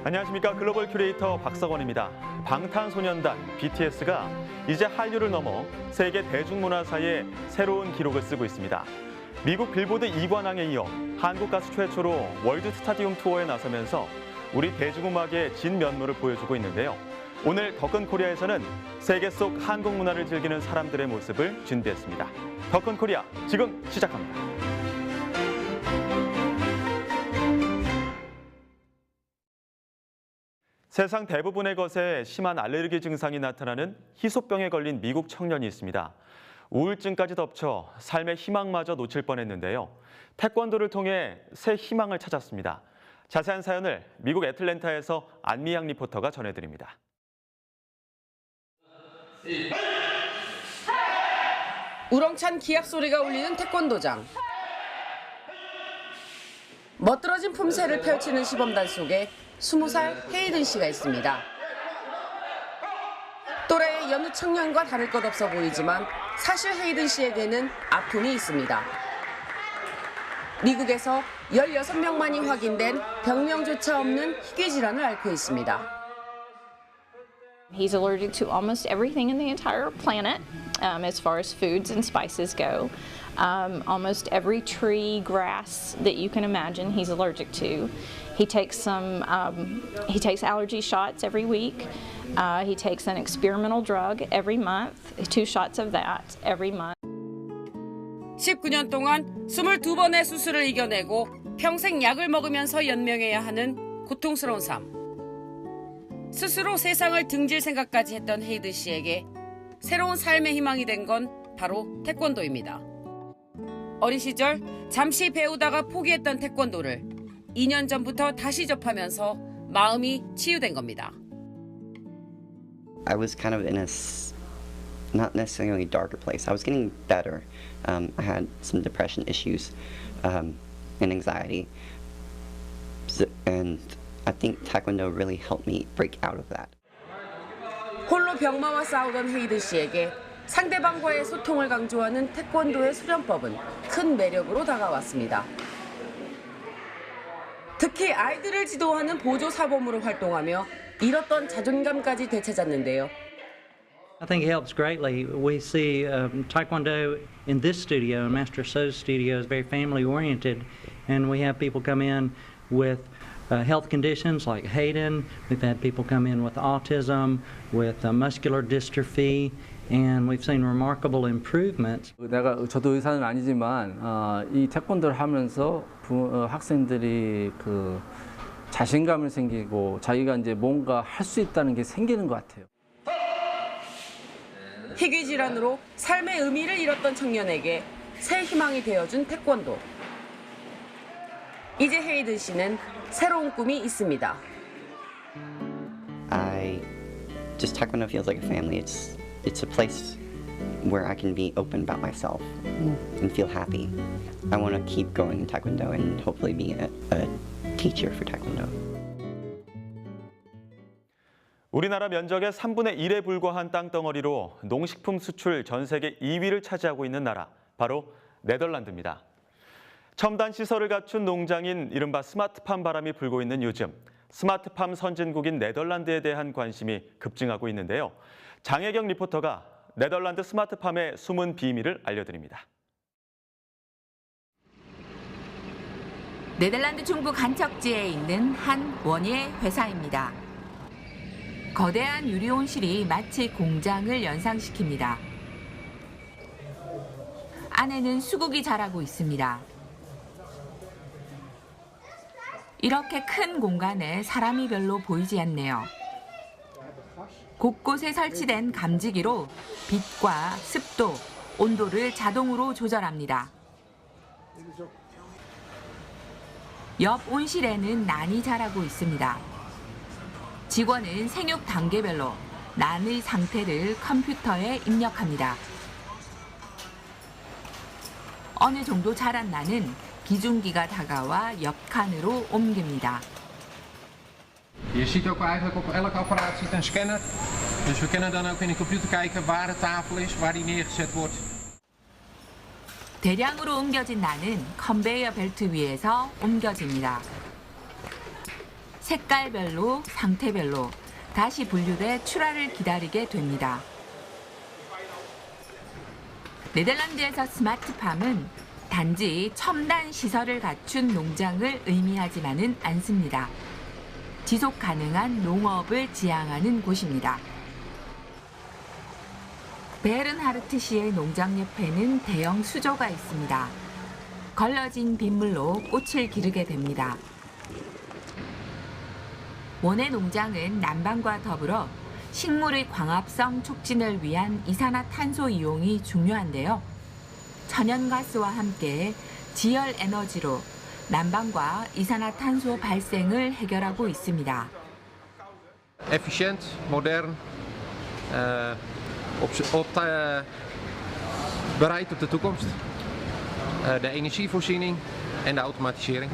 안녕하십니까. 글로벌 큐레이터 박석원입니다. 방탄소년단 BTS가 이제 한류를 넘어 세계 대중문화사에 새로운 기록을 쓰고 있습니다. 미국 빌보드 2관왕에 이어 한국 가수 최초로 월드 스타디움 투어에 나서면서 우리 대중음악의 진면모를 보여주고 있는데요. 오늘 더큰 코리아에서는 세계 속 한국 문화를 즐기는 사람들의 모습을 준비했습니다. 더큰 코리아 지금 시작합니다. 세상 대부분의 것에 심한 알레르기 증상이 나타나는 희소병에 걸린 미국 청년이 있습니다. 우울증까지 덮쳐 삶의 희망마저 놓칠 뻔했는데요. 태권도를 통해 새 희망을 찾았습니다. 자세한 사연을 미국 애틀랜타에서 안미양 리포터가 전해드립니다. 우렁찬 기합 소리가 울리는 태권도장. 멋들어진 품새를 펼치는 시범단 속에 20살 헤이든 씨가 있습니다. 또래의 여느 청년과 다를 것 없어 보이지만 사실 헤이든 씨에게는 아픔이 있습니다. 미국에서 16명만이 확인된 병명조차 없는 희귀 질환을 앓고 있습니다. He's allergic to almost everything in the entire planet, as far as foods and spices go. Almost every tree, grass that you can imagine, he's allergic to. He takes allergy shots every week. He takes an experimental drug every month, 2 shots of that every month. 19년 동안 22번의 수술을 이겨내고 평생 약을 먹으면서 연명해야 하는 고통스러운 삶. 스스로 세상을 등질 생각까지 했던 헤이든 씨에게 새로운 삶의 희망이 된 건 바로 태권도입니다. 어린 시절 잠시 배우다가 포기했던 태권도를 2년 전부터 다시 접하면서 마음이 치유된 겁니다. I was kind of in a not necessarily darker place. I was getting better. I had some depression issues and anxiety. And I think Taekwondo really helped me break out of that. 홀로 병마와 싸우던 헤이든 씨에게 상대방과의 소통을 강조하는 태권도의 수련법은 큰 매력으로 다가왔습니다. 특히 아이들을 지도하는 보조 사범으로 활동하며 잃었던 자존감까지 되찾았는데요. I think it helps greatly. We see Taekwondo in this studio, Master So's studio, is very family oriented, and we have people come in with health conditions like Hayden. We've had people come in with autism, with muscular dystrophy, and we've seen remarkable improvements. 저도 의사는 아니지만 이 태권도를 하면서 학생들이 그 자신감을 생기고 자기가 이제 뭔가 할 수 있다는 게 생기는 것 같아요. 희귀 질환으로 삶의 의미를 잃었던 청년에게 새 희망이 되어준 태권도. 이제 헤이든 씨는 새로운 꿈이 있습니다. Taekwondo feels like a family. It's a place where I can be open about myself and feel happy. I want to keep going in Taekwondo and hopefully be a teacher for Taekwondo. 우리나라 면적의 3분의 1에 불과한 땅덩어리로 농식품 수출 전 세계 2위를 차지하고 있는 나라, 바로 네덜란드입니다. 첨단 시설을 갖춘 농장인 이른바 스마트팜 바람이 불고 있는 요즘, 스마트팜 선진국인 네덜란드에 대한 관심이 급증하고 있는데요. 장혜경 리포터가 네덜란드 스마트팜의 숨은 비밀을 알려드립니다. 네덜란드 중부 간척지에 있는 한 원예 회사입니다. 거대한 유리 온실이 마치 공장을 연상시킵니다. 안에는 수국이 자라고 있습니다. 이렇게 큰 공간에 사람이 별로 보이지 않네요. 곳곳에 설치된 감지기로 빛과 습도, 온도를 자동으로 조절합니다. 옆 온실에는 난이 자라고 있습니다. 직원은 생육 단계별로 난의 상태를 컴퓨터에 입력합니다. 어느 정도 자란 난은 기중기가 다가와 옆 칸으로 옮깁니다. Je ziet ook eigenlijk op elk apparaat zit een scanner. Dus we kunnen dan ook in de computer kijken waar de tafel is, waar die neergezet wordt. 대량으로 옮겨진 난은 컨베이어 벨트 위에서 옮겨집니다. 색깔별로, 상태별로 다시 분류돼 출하를 기다리게 됩니다. 네덜란드에서 스마트팜은 단지 첨단 시설을 갖춘 농장을 의미하지만은 않습니다. 지속 가능한 농업을 지향하는 곳입니다. 베른하르트시의 농장 옆에는 대형 수조가 있습니다. 걸러진 빗물로 꽃을 기르게 됩니다. 원예 농장은 난방과 더불어 식물의 광합성 촉진을 위한 이산화탄소 이용이 중요한데요. 천연가스와 함께 지열 에너지로 난방과 이산화탄소 발생을 해결하고 있습니다. Efficiënt, modern, bereid op de toekomst. De energievoorziening en de automatisering.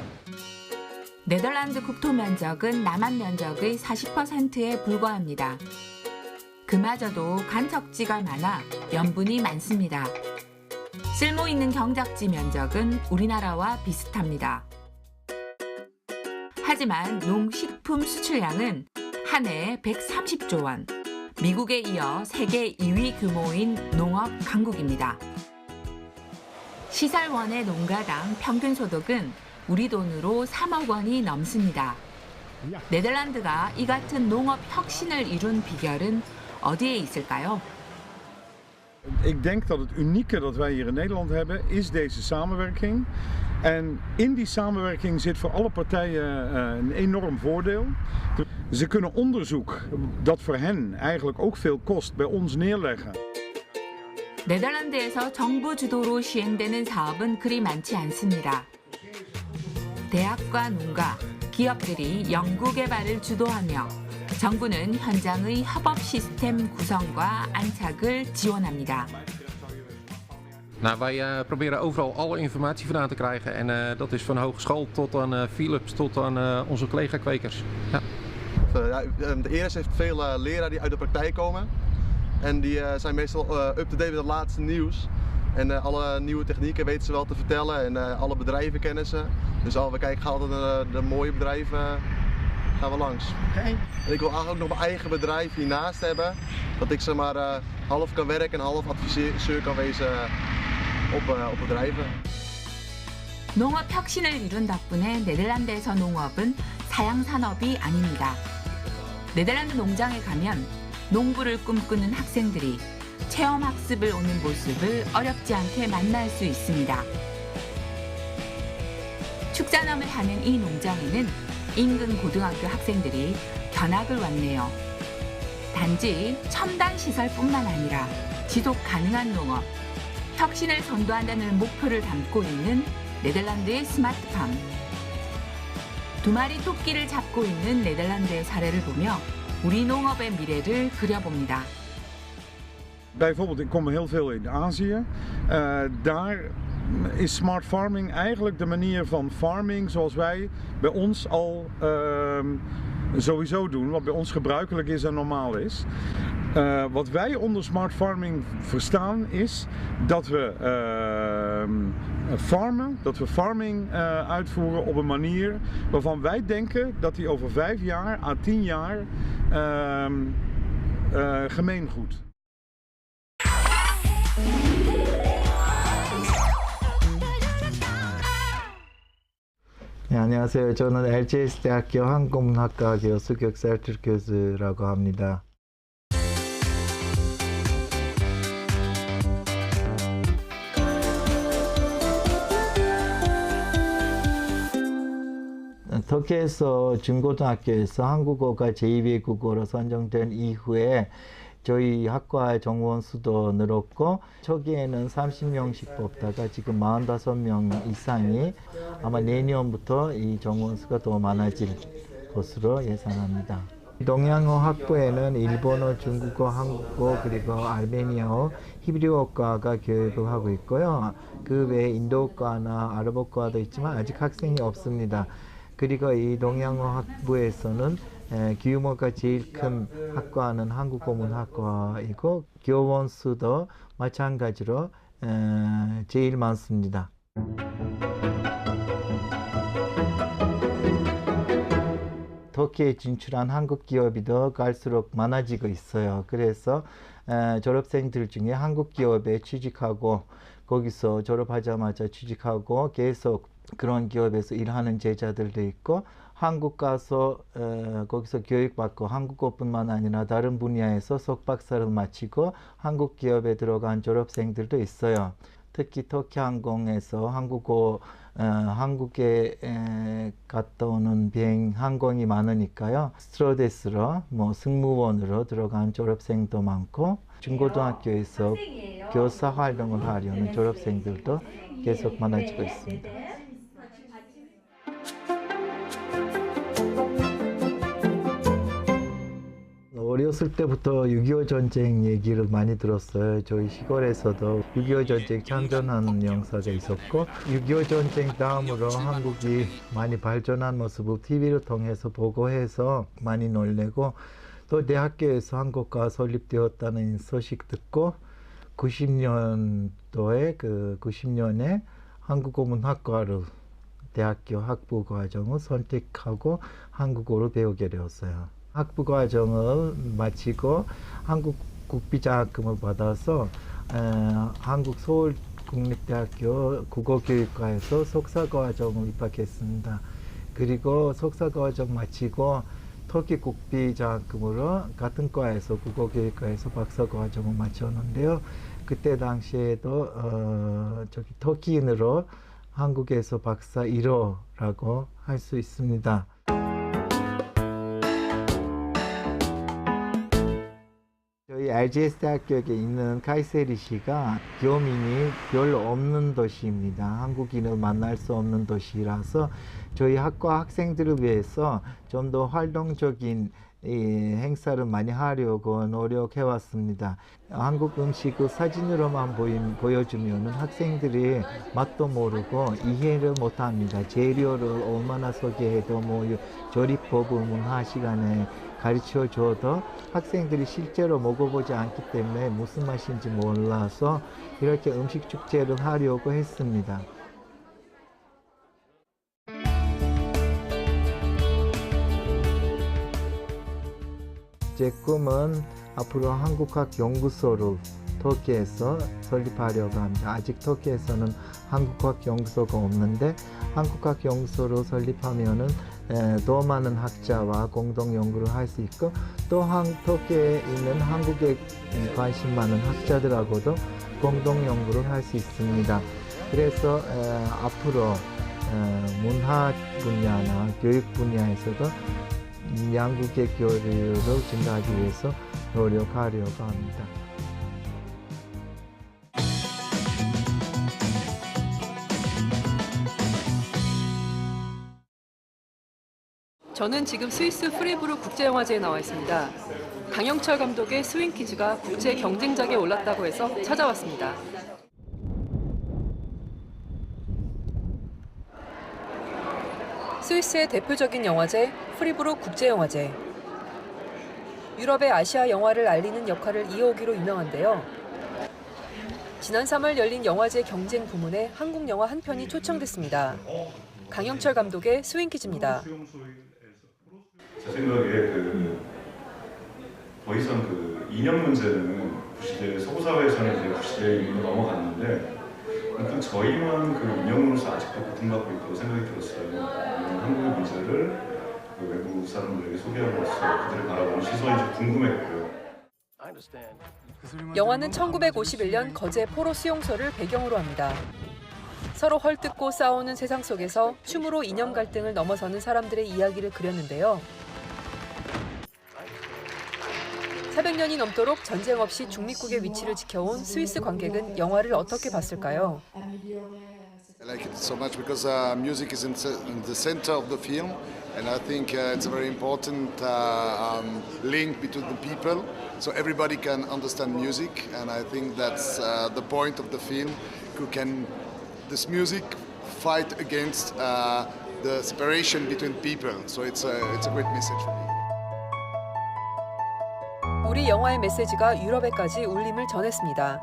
네덜란드 국토 면적은 남한 면적의 40%에 불과합니다. 그마저도 간척지가 많아 염분이 많습니다. 쓸모 있는 경작지 면적은 우리나라와 비슷합니다. 하지만 농식품 수출량은 한 해 130조 원, 미국에 이어 세계 2위 규모인 농업 강국입니다. 시설원의 농가당 평균 소득은 우리 돈으로 3억 원이 넘습니다. 네덜란드가 이 같은 농업 혁신을 이룬 비결은 어디에 있을까요? Ik denk dat het unieke dat wij hier in Nederland hebben, is deze samenwerking. En in die samenwerking zit voor alle partijen een enorm voordeel. Ze kunnen onderzoek, dat voor hen eigenlijk ook veel kost, bij ons neerleggen. 네덜란드에서 정부 주도로 시행되는 사업은 그리 많지 않습니다. 대학과 농가, 기업들이 연구 개발을 주도하며 정부는 현장의 협업 시스템 구성과 안착을 지원합니다. Nou, wij proberen overal alle informatie vandaan te krijgen. En dat is van hogeschool tot aan Philips, tot aan onze collega-kwekers. Ja. De ERS heeft veel leraren die uit de praktijk komen. En die zijn meestal up-to-date met het laatste nieuws. En alle nieuwe technieken weten ze wel te vertellen en alle bedrijven kennen ze. Dus we kijken altijd naar de mooie bedrijven, gaan we langs. En ik wil eigenlijk ook nog mijn eigen bedrijf hiernaast hebben. Dat ik zeg maar half kan werken en half adviseur kan wezen op bedrijven. 농업 혁신을 이룬 덕분에 네덜란드에서 농업은 사양 산업이 아닙니다. 네덜란드 농장에 가면 농부를 꿈꾸는 학생들이 체험 학습을 오는 모습을 어렵지 않게 만날 수 있습니다. 축산업을 하는 이 농장에는 인근 고등학교 학생들이 견학을 왔네요. 단지 첨단 시설뿐만 아니라 지속 가능한 농업, 혁신을 선도한다는 목표를 담고 있는 네덜란드의 스마트팜. 두 마리 토끼를 잡고 있는 네덜란드의 사례를 보며 우리 농업의 미래를 그려봅니다. Bijvoorbeeld, ik kom heel veel in Azië. Daar is smart farming eigenlijk de manier van farming zoals wij bij ons al sowieso doen. Wat bij ons gebruikelijk is en normaal is. Wat wij onder smart farming verstaan is dat we farming uitvoeren op een manier waarvan wij denken dat die over 5 jaar à 10 jaar gemeengoed. 네, 안녕하세요. 저는 LGS 대학교 항공문학과 교수 격살툴 교수라고 합니다. 터키에서 중고등학교에서 한국어가 제2외국어로 선정된 이후에 저희 학과의 정원 수도 늘었고 초기에는 30명씩 뽑다가 지금 45명 이상이 아마 내년부터 이 정원 수가 더 많아질 것으로 예상합니다. 동양어 학부에는 일본어, 중국어, 한국어 그리고 아르메니아어, 히브리어과가 교육을 하고 있고요. 그 외에 인도어과나 아랍어과도 있지만 아직 학생이 없습니다. 그리고 이 동양어 학부에서는 규모가 제일 큰 학과는 한국어문학과이고 교원 수도 마찬가지로 제일 많습니다. 터키에 진출한 한국 기업이 더 갈수록 많아지고 있어요. 그래서 졸업생들 중에 한국 기업에 취직하고 거기서 졸업하자마자 취직하고 계속 그런 기업에서 일하는 제자들도 있고 한국 가서 거기서 교육받고 한국어뿐만 아니라 다른 분야에서 석박사를 마치고 한국 기업에 들어간 졸업생들도 있어요. 특히 터키 항공에서 한국에 갔다 오는 비행 항공이 많으니까요. 스튜어디스로 승무원으로 들어간 졸업생도 많고 중고등학교에서 교사 활동을 하려는 졸업생들도 계속 많아지고 있습니다. 어렸을 때부터 6.25 전쟁 얘기를 많이 들었어요. 저희 시골에서도 6.25 전쟁 참전하는 영사가 있었고 6.25 전쟁 다음으로 한국이 많이 발전한 모습을 TV를 통해서 보고 해서 많이 놀래고 또 대학교에서 한국가 설립되었다는 소식 듣고 90년도에 90년에 한국어문학과를 대학교 학부 과정을 선택하고 한국어를 배우게 되었어요. 학부 과정을 마치고 한국 국비장학금을 받아서 한국 서울국립대학교 국어교육과에서 석사과정을 입학했습니다. 그리고 석사과정 마치고 터키 국비장학금으로 같은 과에서 국어교육과에서 박사과정을 마쳤는데요. 그때 당시에도 터키인으로 한국에서 박사 1호라고 할 수 있습니다. 저희 RGS 대학교에 있는 카이세리시가 교민이 별로 없는 도시입니다. 한국인을 만날 수 없는 도시라서 저희 학과 학생들을 위해서 좀 더 활동적인 행사를 많이 하려고 노력해 왔습니다. 한국 음식을 사진으로만 보여주면 학생들이 맛도 모르고 이해를 못합니다. 재료를 얼마나 소개해도 조리법을 문화 시간에 가르쳐 줘도 학생들이 실제로 먹어보지 않기 때문에 무슨 맛인지 몰라서 이렇게 음식 축제를 하려고 했습니다. 제 꿈은 앞으로 한국학 연구소를 터키에서 설립하려고 합니다. 아직 터키에서는 한국학 연구소가 없는데 한국학 연구소를 설립하면은 더 많은 학자와 공동 연구를 할 수 있고 또 터키에 있는 한국에 관심 많은 학자들하고도 공동 연구를 할 수 있습니다. 그래서 앞으로 문화 분야나 교육 분야에서도 양국의 교류를 증가하기 위해서 노력하려고 합니다. 저는 지금 스위스 프리부르 국제영화제에 나와 있습니다. 강영철 감독의 스윙키즈가 국제 경쟁작에 올랐다고 해서 찾아왔습니다. 스위스의 대표적인 영화제 프리부르 국제영화제. 유럽의 아시아 영화를 알리는 역할을 이어오기로 유명한데요. 지난 3월 열린 영화제 경쟁 부문에 한국 영화 한 편이 초청됐습니다. 강영철 감독의 스윙키즈입니다. 제 생각에 더 이상 이념 문제는 구시대 서구 사회에서는 이제 구시대의 이념으로 넘어갔는데 저희만 이념으로서 아직도 고통받고 있다고 생각이 들었어요. 한국의 문제를 외국 사람들에게 소개함으로써 그들을 바라보는 시선이 좀 궁금했고요. 영화는 1951년 거제 포로 수용소를 배경으로 합니다. 서로 헐뜯고 싸우는 세상 속에서 춤으로 이념 갈등을 넘어서는 사람들의 이야기를 그렸는데요. 400년이 넘도록 전쟁 없이 중립국의 위치를 지켜온 스위스 관객은 영화를 어떻게 봤을까요? I like it so much because music is in the center of the film, and I think it's a very important link between the people, so everybody can understand music, and I think that's the point of the film. Can this music fight against the separation between people? So it's a great message for me. 우리 영화의 메시지가 유럽에까지 울림을 전했습니다.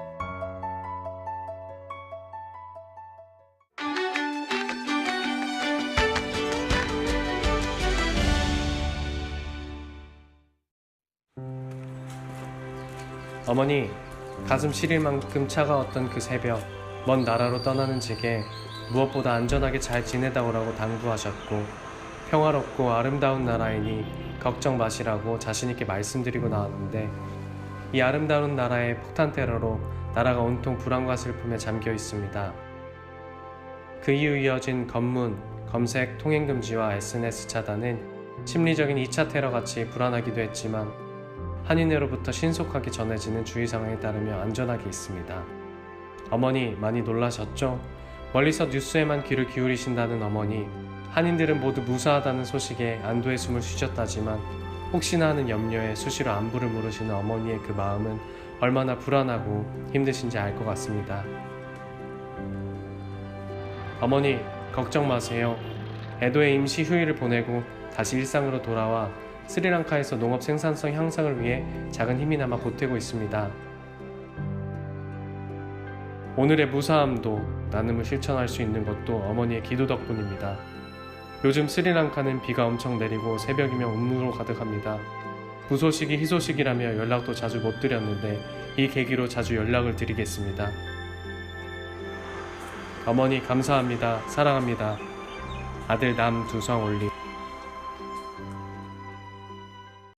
어머니, 가슴 시릴 만큼 차가웠던 그 새벽, 먼 나라로 떠나는 제게 무엇보다 안전하게 잘 지내다 오라고 당부하셨고, 평화롭고 아름다운 나라이니 걱정 마시라고 자신있게 말씀드리고 나왔는데, 이 아름다운 나라의 폭탄 테러로 나라가 온통 불안과 슬픔에 잠겨 있습니다. 그 이후 이어진 검문, 검색, 통행금지와 SNS 차단은 심리적인 2차 테러같이 불안하기도 했지만 한인회로부터 신속하게 전해지는 주의 상황에 따르며 안전하게 있습니다. 어머니 많이 놀라셨죠? 멀리서 뉴스에만 귀를 기울이신다는 어머니, 한인들은 모두 무사하다는 소식에 안도의 숨을 쉬셨다지만 혹시나 하는 염려에 수시로 안부를 물으시는 어머니의 그 마음은 얼마나 불안하고 힘드신지 알 것 같습니다. 어머니, 걱정 마세요. 에도에 임시 휴일을 보내고 다시 일상으로 돌아와 스리랑카에서 농업 생산성 향상을 위해 작은 힘이나마 보태고 있습니다. 오늘의 무사함도 나눔을 실천할 수 있는 것도 어머니의 기도 덕분입니다. 요즘 스리랑카는 비가 엄청 내리고 새벽이면 운무로 가득합니다. 무소식이 희소식이라며 연락도 자주 못 드렸는데 이 계기로 자주 연락을 드리겠습니다. 어머니 감사합니다. 사랑합니다. 아들 남두성 올림.